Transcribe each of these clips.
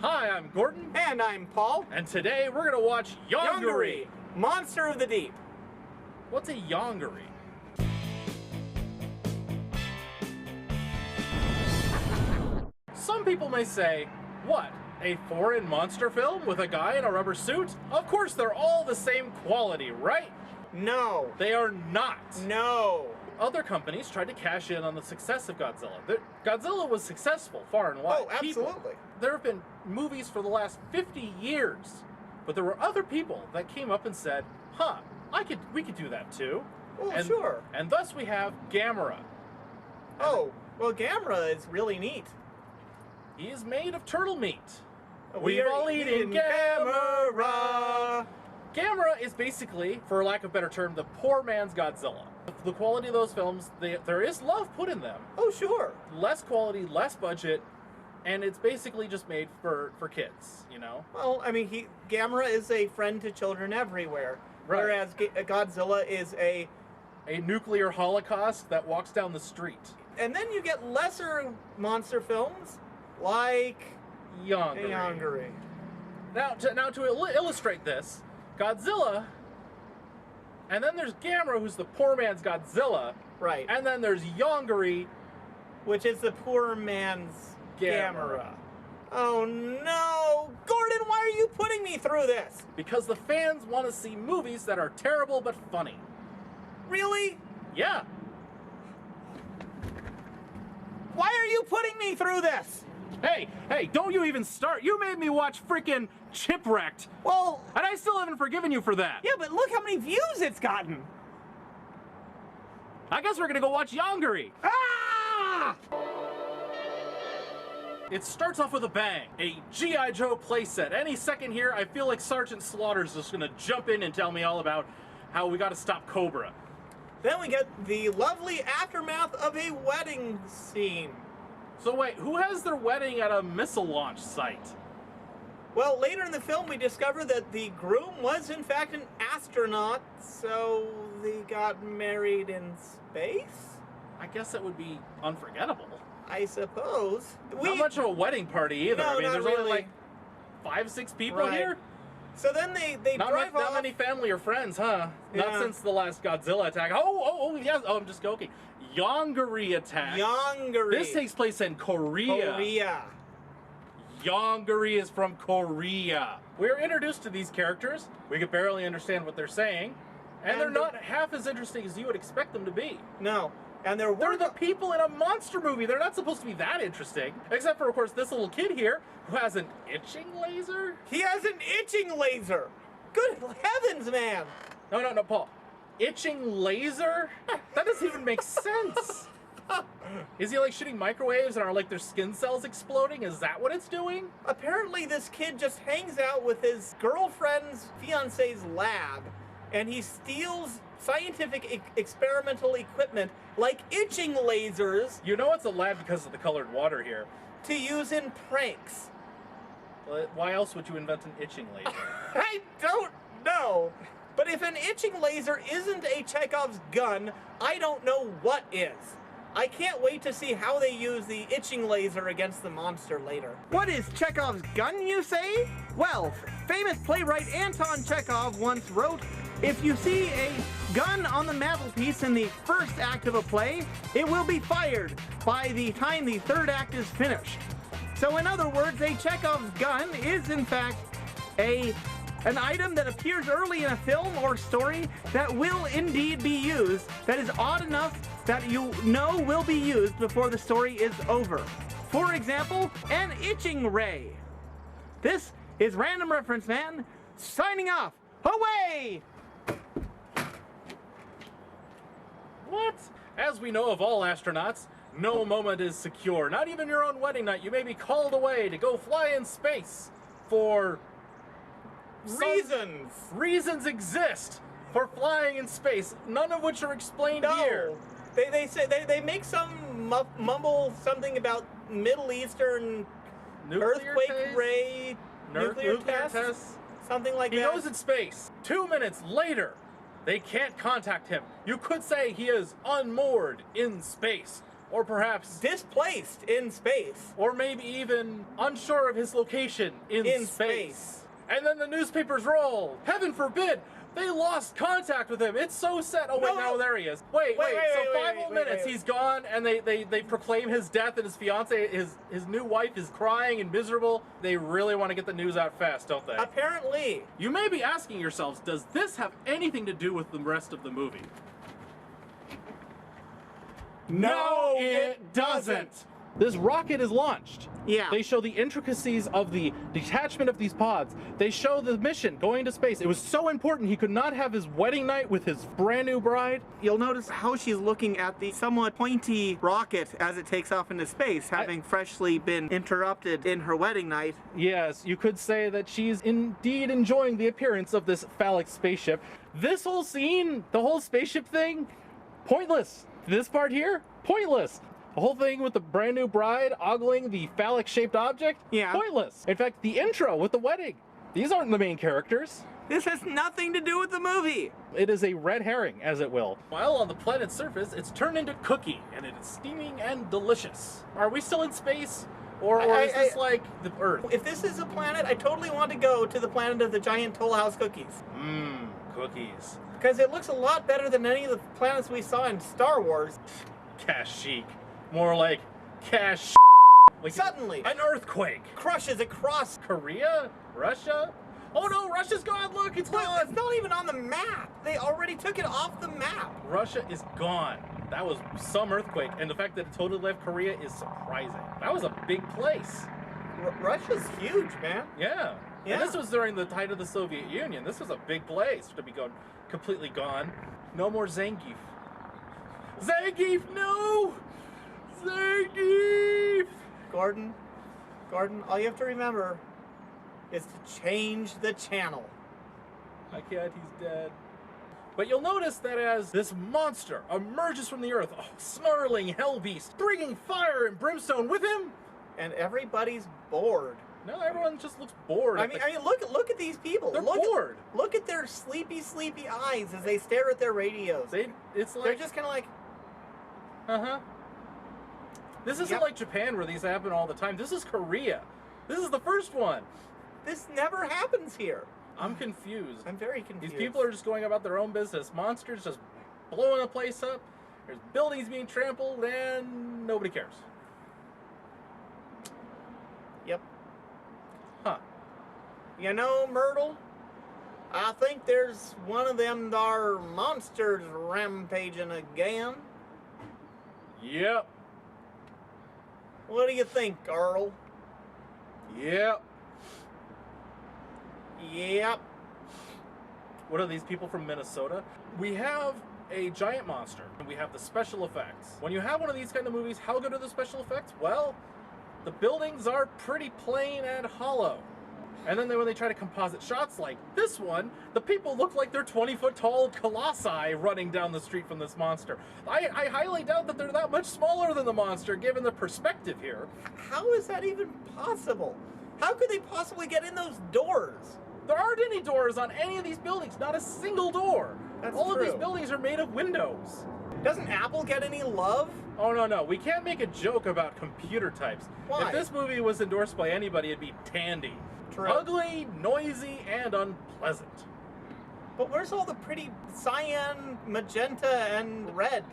Hi, I'm Gordon. And I'm Paul. And today we're going to watch Yongary, Monster of the Deep. What's a Yongary? Some people may say, what? A foreign monster film with a guy in a rubber suit? Of course they're all the same quality, right? No. They are not. No. Other companies tried to cash in on the success of Godzilla. Godzilla was successful far and wide. Oh, absolutely. There have been movies for the last 50 years, but there were other people that came up and said, huh, we could do that too. Oh, sure. And thus we have Gamera. Oh, well, Gamera is really neat. He is made of turtle meat. We've all eaten Gamera. Gamera is basically, for lack of a better term, the poor man's Godzilla. The quality of those films, there is love put in them. Oh, sure. Less quality, less budget, and it's basically just made for kids, you know? Well, I mean, Gamera is a friend to children everywhere, right. Whereas Godzilla is a nuclear holocaust that walks down the street. And then you get lesser monster films like Yongary. Now to illustrate this, Godzilla, and then there's Gamera, who's the poor man's Godzilla. Right. And then there's Yongary, which is the poor man's Gamera. Oh no! Gordon, why are you putting me through this? Because the fans want to see movies that are terrible but funny. Really? Yeah. Why are you putting me through this? Hey, don't you even start. You made me watch freaking Chipwrecked. Well... And I still haven't forgiven you for that. Yeah, but look how many views it's gotten. I guess we're gonna go watch Yongary. Ah! It starts off with a bang. A G.I. Joe playset. Any second here, I feel like Sergeant Slaughter's just gonna jump in and tell me all about how we gotta stop Cobra. Then we get the lovely aftermath of a wedding scene. So wait, who has their wedding at a missile launch site? Well, later in the film we discover that the groom was in fact an astronaut, so they got married in space? I guess that would be unforgettable. I suppose. Not much of a wedding party either. No, I mean, there's really. only like 5-6 people here. So then they drive off. Not many family or friends, huh? Yeah. Not since the last Godzilla attack. Oh, yes. Oh, I'm just joking. Yongary attack. Yongary. This takes place in Korea. Yongary is from Korea. We're introduced to these characters. We can barely understand what they're saying. And they're not half as interesting as you would expect them to be. No. And they're the people in a monster movie. They're not supposed to be that interesting. Except for, of course, this little kid here who has an itching laser. He has an itching laser. Good heavens, man. No, Paul. Itching laser? That doesn't even make sense. Is he like shooting microwaves and are like their skin cells exploding? Is that what it's doing? Apparently this kid just hangs out with his girlfriend's fiance's lab and he steals scientific experimental equipment like itching lasers. You know it's a lab because of the colored water here. To use in pranks. Well, why else would you invent an itching laser? I don't know. But if an itching laser isn't a Chekhov's gun, I don't know what is. I can't wait to see how they use the itching laser against the monster later. What is Chekhov's gun, you say? Well, famous playwright Anton Chekhov once wrote, if you see a gun on the mantelpiece in the first act of a play, it will be fired by the time the third act is finished. So in other words, a Chekhov's gun is in fact an item that appears early in a film or story that will indeed be used, that is odd enough that you know will be used before the story is over. For example, an itching ray. This is Random Reference Man, signing off. Away! What? As we know of all astronauts, no moment is secure. Not even your own wedding night. You may be called away to go fly in space for... reasons. Reasons exist for flying in space, none of which are explained here. They say they make some mumble something about Middle Eastern earthquake ray nuclear tests, something like that. He goes in space. 2 minutes later, they can't contact him. You could say he is unmoored in space. Or perhaps displaced in space. Or maybe even unsure of his location in space. And then the newspapers roll. Heaven forbid, they lost contact with him. It's so sad. Oh, wait, no, there he is. Wait. So 5 more minutes, he's gone, and they proclaim his death, and his fiance, his new wife is crying and miserable. They really want to get the news out fast, don't they? Apparently. You may be asking yourselves, does this have anything to do with the rest of the movie? No, it doesn't. This rocket is launched. Yeah. They show the intricacies of the detachment of these pods. They show the mission going to space. It was so important he could not have his wedding night with his brand new bride. You'll notice how she's looking at the somewhat pointy rocket as it takes off into space, having freshly been interrupted in her wedding night. Yes, you could say that she's indeed enjoying the appearance of this phallic spaceship. This whole scene, the whole spaceship thing, pointless. This part here, pointless. The whole thing with the brand new bride ogling the phallic-shaped object, pointless. In fact, the intro with the wedding, these aren't the main characters. This has nothing to do with the movie. It is a red herring, as it will. While on the planet's surface, it's turned into cookie, and it is steaming and delicious. Are we still in space? Or is this like the Earth? If this is a planet, I totally want to go to the planet of the giant Toll House cookies. Mmm, cookies. Because it looks a lot better than any of the planets we saw in Star Wars. Kashyyyk. More like cash. Like suddenly, an earthquake crushes across Korea, Russia. Oh no, Russia's gone. Look, it's gone. It's not even on the map. They already took it off the map. Russia is gone. That was some earthquake, and the fact that it totally left Korea is surprising. That was a big place. Russia's huge, man. Yeah. And this was during the height of the Soviet Union. This was a big place to be completely gone. No more Zangief. Zangief, no! Zangief! Gordon, all you have to remember is to change the channel. I can't, he's dead. But you'll notice that as this monster emerges from the earth, a snarling hell beast, bringing fire and brimstone with him, and everybody's bored. No, everyone just looks bored. I mean, look at these people. They're bored. Look at their sleepy eyes as they stare at their radios. It's like they're just kind of like, This isn't like Japan where these happen all the time. This is Korea. This is the first one. This never happens here. I'm confused. I'm very confused. These people are just going about their own business. Monsters just blowing the place up. There's buildings being trampled, and nobody cares. Yep. Huh. You know, Myrtle, I think there's one of them there monsters rampaging again. Yep. What do you think, Earl? Yep. Yep. What are these people from Minnesota? We have a giant monster, and we have the special effects. When you have one of these kind of movies, how good are the special effects? Well, the buildings are pretty plain and hollow. And then when they try to composite shots like this one, the people look like they're 20-foot tall colossi running down the street from this monster. I highly doubt that they're that much smaller than the monster, given the perspective here. How is that even possible? How could they possibly get in those doors? There aren't any doors on any of these buildings, not a single door. That's All true. of these buildings are made of windows. Doesn't Apple get any love? Oh, no. We can't make a joke about computer types. Why? If this movie was endorsed by anybody, it'd be Tandy. True. Ugly, noisy, and unpleasant. But where's all the pretty cyan, magenta, and red?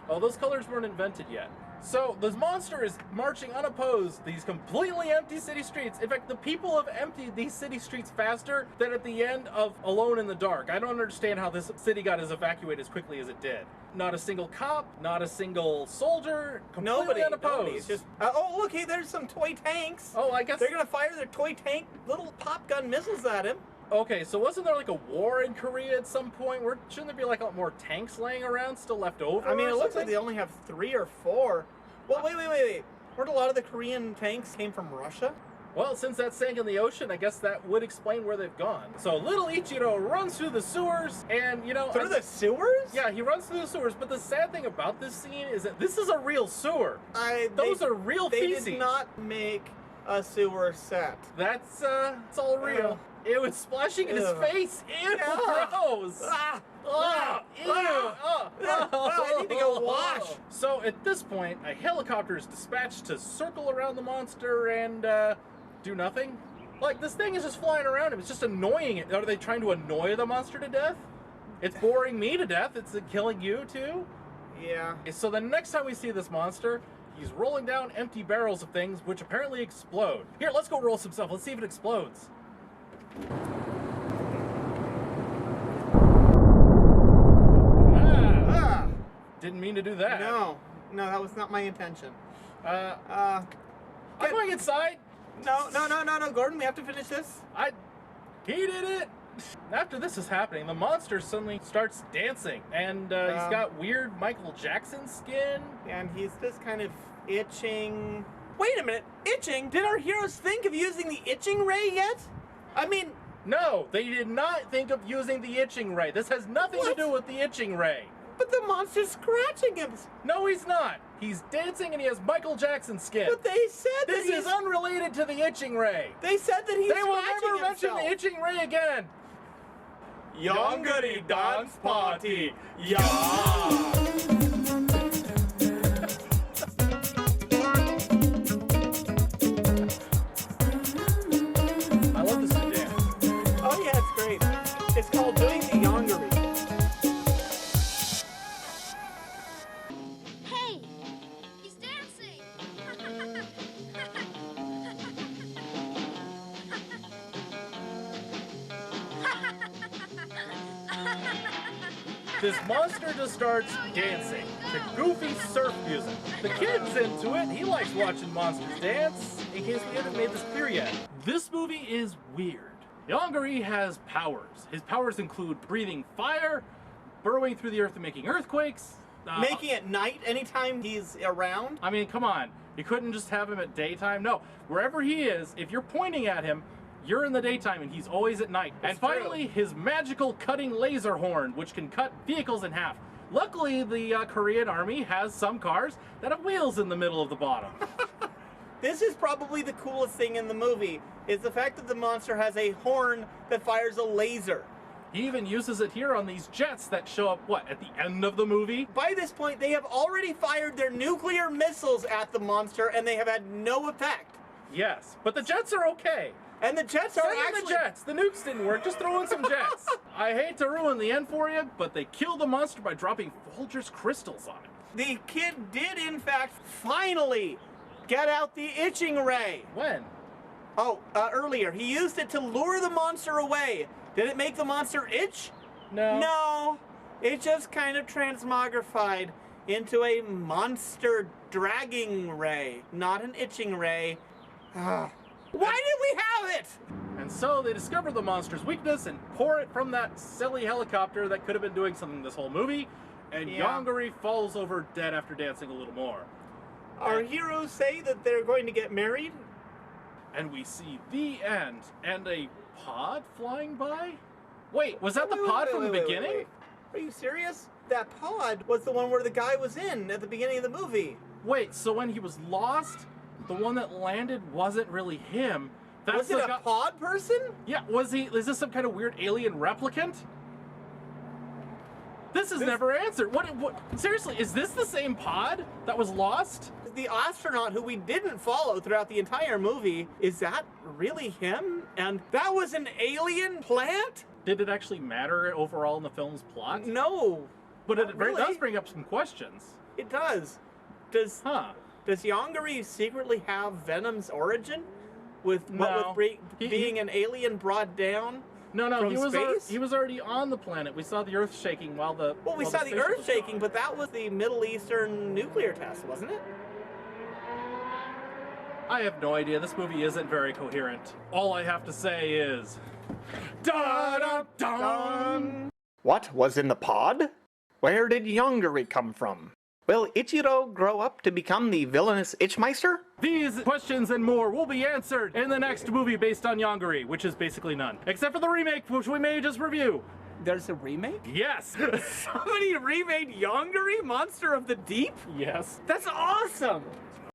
Oh, those colors weren't invented yet. So, this monster is marching unopposed these completely empty city streets. In fact, the people have emptied these city streets faster than at the end of Alone in the Dark. I don't understand how this city got as evacuated as quickly as it did. Not a single cop, not a single soldier, completely unopposed. Nobody. It's just, oh, look, hey, there's some toy tanks. Oh, I guess they're going to fire their toy tank little pop gun missiles at him. Okay, so wasn't there like a war in Korea at some point? Shouldn't there be like a lot more tanks laying around still left over? I mean, it looks like they only have 3 or 4. Well, wait. Weren't a lot of the Korean tanks came from Russia? Well, since that sank in the ocean, I guess that would explain where they've gone. So little Ichiro runs through the sewers, and Through the sewers? Yeah, he runs through the sewers, but the sad thing about this scene is that this is a real sewer. Those are real feces. They did not make a sewer set. That's it's all real. It was splashing in his face. Ew, gross. Ew. I need to go wash. So at this point, a helicopter is dispatched to circle around the monster and do nothing. Like, this thing is just flying around him. It's just annoying it. Are they trying to annoy the monster to death? It's boring me to death. It's killing you too. Yeah. So the next time we see this monster, he's rolling down empty barrels of things, which apparently explode. Here, let's go roll some stuff. Let's see if it explodes. Didn't mean to do that. No, that was not my intention. I'm going inside. No, Gordon, we have to finish this. He did it. After this is happening, the monster suddenly starts dancing, and he's got weird Michael Jackson skin. And he's just kind of itching. Wait a minute, itching? Did our heroes think of using the itching ray yet? I mean... No, they did not think of using the itching ray. This has nothing to do with the itching ray. But the monster's scratching him. No, he's not. He's dancing and he has Michael Jackson skin. But they said this is unrelated to the itching ray. They said that he's They will never mention the itching ray again. Yongary dance party. Yeah. I love this dance. Oh yeah, it's great. It's called doing the Yongary. Hey, he's dancing. This monster just starts dancing to goofy surf music. The kid's into it. He likes watching monsters dance, in case we haven't made this clear yet. This movie is weird. Yongary has powers. His powers include breathing fire, burrowing through the earth and making earthquakes. Making it night anytime he's around? I mean, come on. You couldn't just have him at daytime. No, wherever he is, if you're pointing at him, you're in the daytime and he's always at night. That's and finally, his magical cutting laser horn, which can cut vehicles in half. Luckily, the Korean army has some cars that have wheels in the middle of the bottom. This is probably the coolest thing in the movie, is the fact that the monster has a horn that fires a laser. He even uses it here on these jets that show up, what, at the end of the movie? By this point, they have already fired their nuclear missiles at the monster and they have had no effect. Yes, but the jets are okay. And the jets are Send in actually... the jets. The nukes didn't work. Just throw in some jets. I hate to ruin the end for you, but they kill the monster by dropping Folgers crystals on it. The kid did, in fact, finally get out the itching ray. When? Oh, earlier. He used it to lure the monster away. Did it make the monster itch? No. No. It just kind of transmogrified into a monster dragging ray, not an itching ray. Why did we have it? And so they discover the monster's weakness and pour it from that silly helicopter that could have been doing something this whole movie, and Yongary falls over dead after dancing a little more. Our heroes say that they're going to get married. And we see the end, and a pod flying by? Wait, was that the pod from the beginning? Wait. Are you serious? That pod was the one where the guy was in at the beginning of the movie. Wait, so when he was lost, the one that landed wasn't really him. Was it a pod person? Yeah, was he? Is this some kind of weird alien replicant? This is never answered. What? Seriously, is this the same pod that was lost? The astronaut who we didn't follow throughout the entire movie, is that really him? And that was an alien plant? Did it actually matter overall in the film's plot? No. But it really. does bring up some questions. It does. Does Yongary secretly have Venom's origin? With being an alien brought down? No, from he was already on the planet. We saw the Earth shaking while the Well, we saw the Earth shaking, but that was the Middle Eastern nuclear test, wasn't it? I have no idea. This movie isn't very coherent. All I have to say is... Da-da-dum! What was in the pod? Where did Yongary come from? Will Ichiro grow up to become the villainous Itchmeister? These questions and more will be answered in the next movie based on Yongary, which is basically none. Except for the remake, which we may just review. There's a remake? Yes! Somebody remade Yongary, Monster of the Deep? Yes. That's awesome!